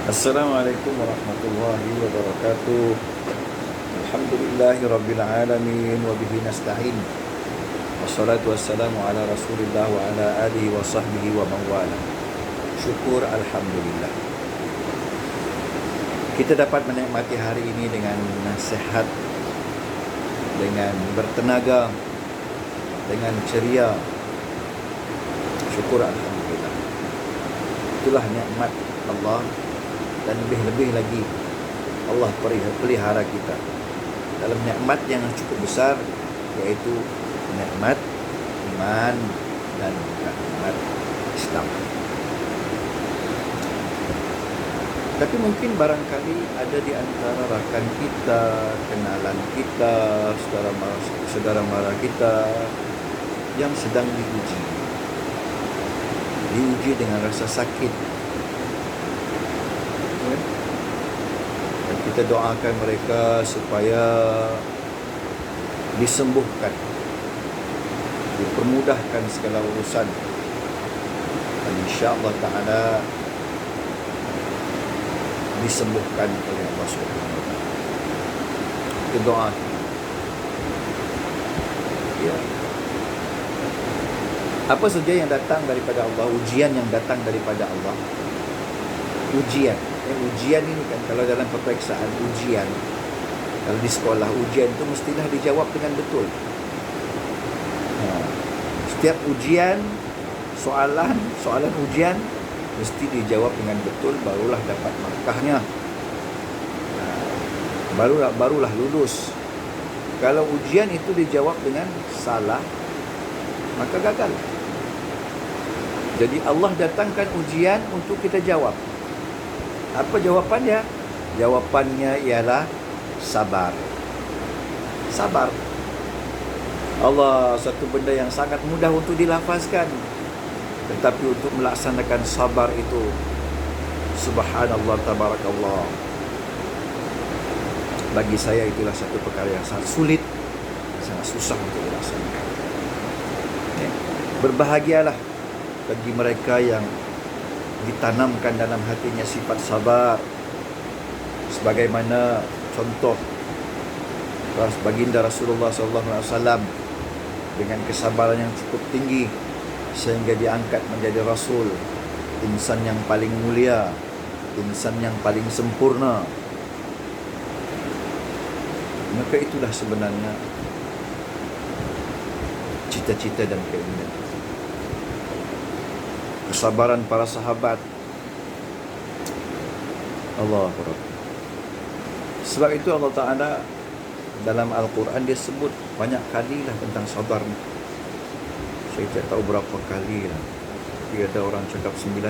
Assalamualaikum warahmatullahi wabarakatuh. Alhamdulillahi rabbil alamin wa bihi nasta'in. Wassalatu wassalamu ala Rasulillah wa ala alihi wa sahbihi wa man wala. Syukur alhamdulillah. Kita dapat menikmati hari ini dengan sehat, dengan bertenaga, dengan ceria. Syukur alhamdulillah. Itulah nikmat Allah. Dan lebih-lebih lagi Allah pelihara kita dalam nikmat yang cukup besar, yaitu nikmat iman dan nikmat Islam. Tapi mungkin barangkali ada di antara rakan kita, kenalan kita, saudara mara kita yang sedang diuji dengan rasa sakit. Dan kita doakan mereka supaya disembuhkan, dipermudahkan segala urusan, dan insya-Allah taala disembuhkan oleh Allah Subhanahu wa taala. Kita doa. Ya. Apa saja yang datang daripada Allah, ujian yang datang daripada Allah. Ujian ini kan, kalau dalam peperiksaan ujian, kalau di sekolah ujian itu mestilah dijawab dengan betul. Setiap ujian, soalan ujian mesti dijawab dengan betul, barulah dapat markahnya, barulah lulus. Kalau ujian itu dijawab dengan salah, maka gagal. Jadi Allah datangkan ujian untuk kita jawab. Apa jawapannya? Jawapannya ialah sabar. Sabar. Allah satu benda yang sangat mudah untuk dilafazkan, tetapi untuk melaksanakan sabar itu, subhanallah, tabarakallah, bagi saya itulah satu perkara yang sangat sulit, sangat susah untuk dilaksanakan. Berbahagialah bagi mereka yang ditanamkan dalam hatinya sifat sabar, sebagaimana contoh baginda Rasulullah SAW dengan kesabaran yang cukup tinggi sehingga diangkat menjadi Rasul, insan yang paling mulia, insan yang paling sempurna. Maka itulah sebenarnya cita-cita dan keinginan, kesabaran para sahabat. Allahu Akbar. Sebab itu Allah Ta'ala dalam Al-Quran dia sebut banyak kali lah tentang sabar ni. Saya tak tahu berapa kali lah, tapi ada orang cakap 90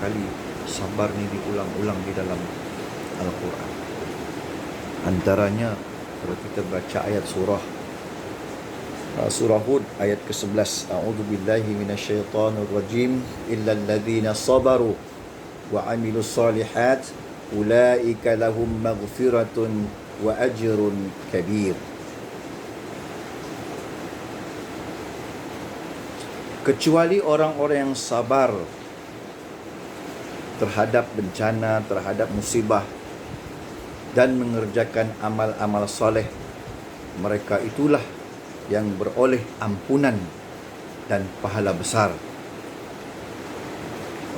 kali sabar ni diulang-ulang di dalam Al-Quran. Antaranya kalau kita baca ayat surah Hud ayat ke-11, a'udzubillahi minasyaitonir rajim, illal ladzina sabaru wa 'amilus solihat ulaika lahum maghfiratun wa ajrun kabir. Kecuali orang-orang yang sabar terhadap bencana, terhadap musibah, dan mengerjakan amal-amal soleh, mereka itulah yang beroleh ampunan dan pahala besar.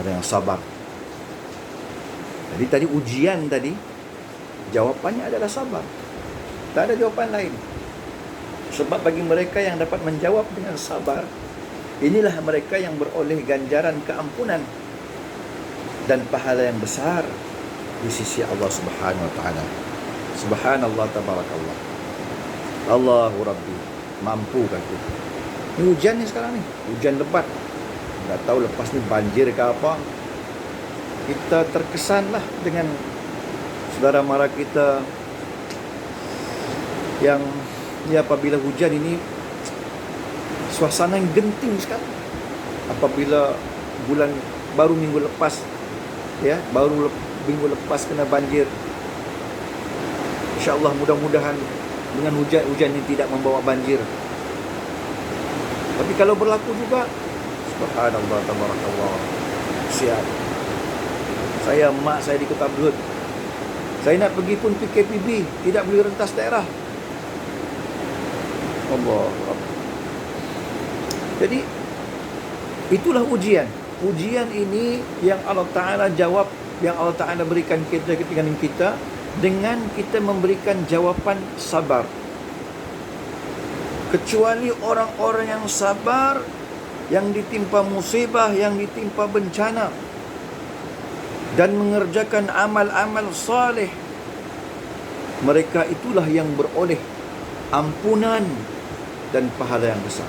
Orang yang sabar. Jadi tadi ujian tadi, jawapannya adalah sabar. Tak ada jawapan lain. Sebab bagi mereka yang dapat menjawab dengan sabar, inilah mereka yang beroleh ganjaran keampunan dan pahala yang besar di sisi Allah Subhanahu wa taala. Subhanallah, tabarakallah. Allahu Rabbi. Mampu kata. Ini hujan ni sekarang ni, hujan lebat. Tak tahu lepas ni banjir ke apa. Kita terkesanlah dengan saudara mara kita yang apabila hujan ini suasana yang genting sekali. Apabila baru minggu lepas kena banjir. InsyaAllah mudah-mudahan dengan hujan ini tidak membawa banjir. Tapi kalau berlaku juga, subhanallah, tabarakallah, siap. Mak saya di Kota Belud. Saya nak pergi pun PKPB, tidak boleh rentas daerah. Allah. Jadi itulah ujian. Ujian ini yang Allah Ta'ala jawab, yang Allah Ta'ala berikan kita dengan kita memberikan jawapan sabar. Kecuali orang-orang yang sabar, yang ditimpa musibah, yang ditimpa bencana, dan mengerjakan amal-amal saleh, mereka itulah yang beroleh ampunan dan pahala yang besar.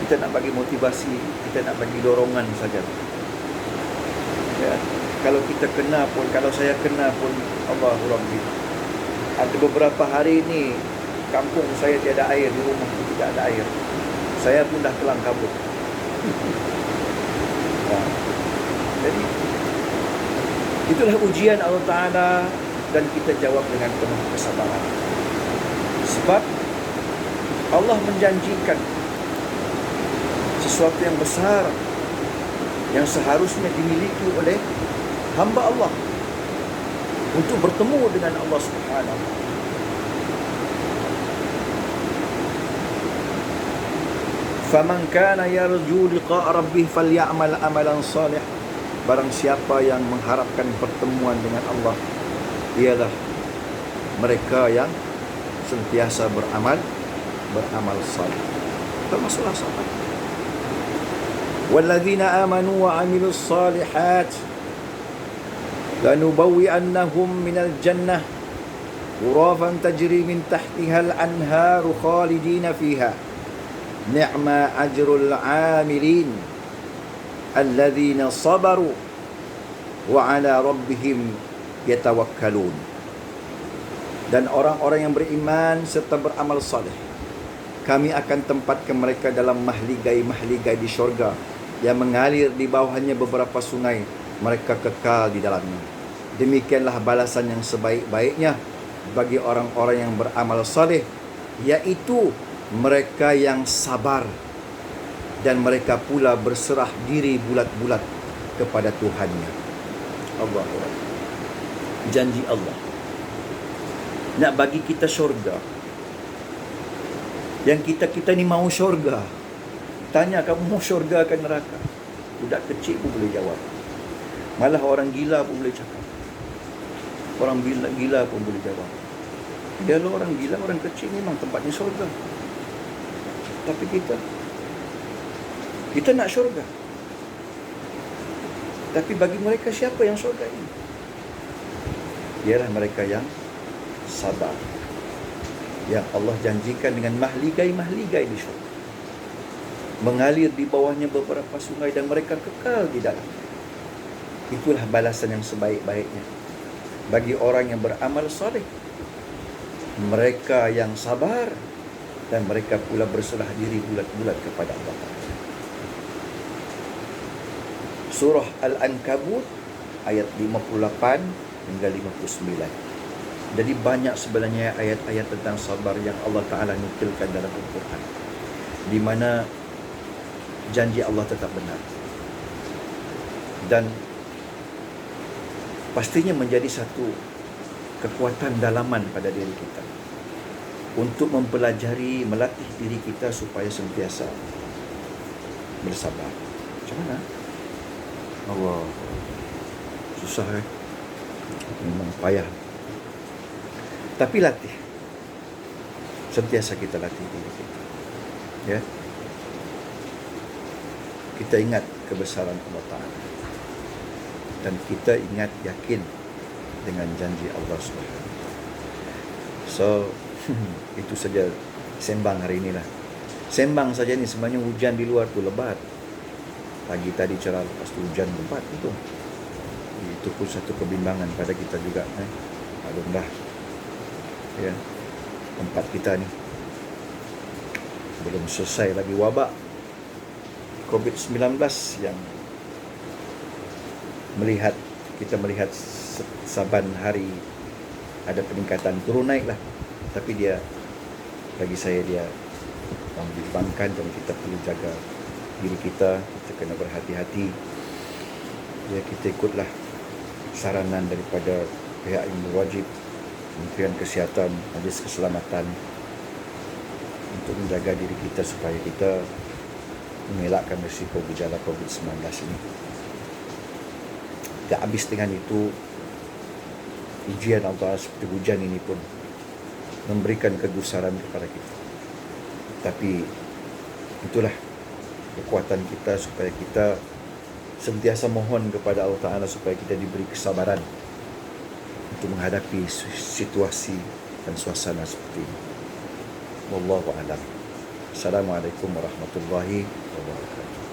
Kita nak bagi motivasi, kita nak bagi dorongan saja. Ya, kalau kita kena pun, kalau saya kena pun, Allahu Rabbi, ada beberapa hari ini kampung saya tiada air, di rumah tidak ada air. Saya pun dah kelang kabut. Nah, jadi itulah ujian Allah Ta'ala, dan kita jawab dengan penuh kesabaran. Sebab Allah menjanjikan sesuatu yang besar yang seharusnya dimiliki oleh hamba Allah untuk bertemu dengan Allah Subhanahu wa Ta'ala. Faman kana yarju liqa' rabbih falyamal amalan salih. Barang siapa yang mengharapkan pertemuan dengan Allah, ialah mereka yang sentiasa beramal salih. Termasuklah sahabat. Walladzina amanu wa amilus salihat lanubawwi'annahum minal jannah ghurafan tajri min tahtiha al-anharu khalidina fiha ni'ma ajrul 'amilin alladzina sabaru wa 'ala rabbihim yatawakkalun. Dan orang-orang yang beriman serta beramal saleh, kami akan tempatkan mereka dalam mahligai-mahligai di syurga yang mengalir di bawahnya beberapa sungai, mereka kekal di dalamnya. Demikianlah balasan yang sebaik-baiknya bagi orang-orang yang beramal saleh, yaitu mereka yang sabar, dan mereka pula berserah diri bulat-bulat kepada Tuhannya. Allah. Janji Allah nak bagi kita syurga. Yang kita ni mau syurga. Tanya, kamu mau syurga ke neraka? Budak kecil pun boleh jawab. Malah orang gila pun boleh cakap. Orang gila pun boleh jawab. Dia orang gila, orang kecil memang tempatnya syurga. Tapi kita nak syurga. Tapi bagi mereka, siapa yang syurga ini? Ialah mereka yang sabar, yang Allah janjikan dengan mahligai-mahligai di syurga, mengalir di bawahnya beberapa sungai, dan mereka kekal di dalam. Itulah balasan yang sebaik-baiknya bagi orang yang beramal saleh, mereka yang sabar, dan mereka pula berserah diri bulat-bulat kepada Allah. Surah Al-Ankabut ayat 58 hingga 59. Jadi banyak sebenarnya ayat-ayat tentang sabar yang Allah Ta'ala nukilkan dalam Al-Quran, di mana janji Allah tetap benar, dan pastinya menjadi satu kekuatan dalaman pada diri kita untuk mempelajari, melatih diri kita supaya sentiasa bersabar. Macam mana? Allah, susah memang payah. Tapi latih. Sentiasa kita latih diri kita. Ya. Kita ingat kebesaran Allah Ta'ala, dan kita ingat, yakin dengan janji Allah Subhanahu. So, itu saja sembang hari inilah. Sembang saja ni, sebenarnya hujan di luar tu lebat. Pagi tadi cerah, lepas tu hujan lebat itu. Itu pun satu kebimbangan pada kita juga. Alhamdulillah. Ya, tempat kita ni belum selesai lagi wabak COVID-19 yang kita melihat saban hari ada peningkatan, turun naik lah. Tapi dia, bagi saya, dia membimbangkan, dan kita perlu jaga diri kita. Kita kena berhati-hati. Ya, kita ikutlah saranan daripada pihak yang berwajib, Kementerian Kesihatan, Majlis Keselamatan, untuk menjaga diri kita supaya kita mengelakkan risiko gejala COVID-19 ini. Tak habis dengan itu, ujian Allah seperti hujan ini pun memberikan kegusaran kepada kita. Tapi itulah kekuatan kita supaya kita sentiasa mohon kepada Allah Ta'ala supaya kita diberi kesabaran untuk menghadapi situasi dan suasana seperti ini. Wallahu a'lam. Assalamualaikum warahmatullahi wabarakatuh.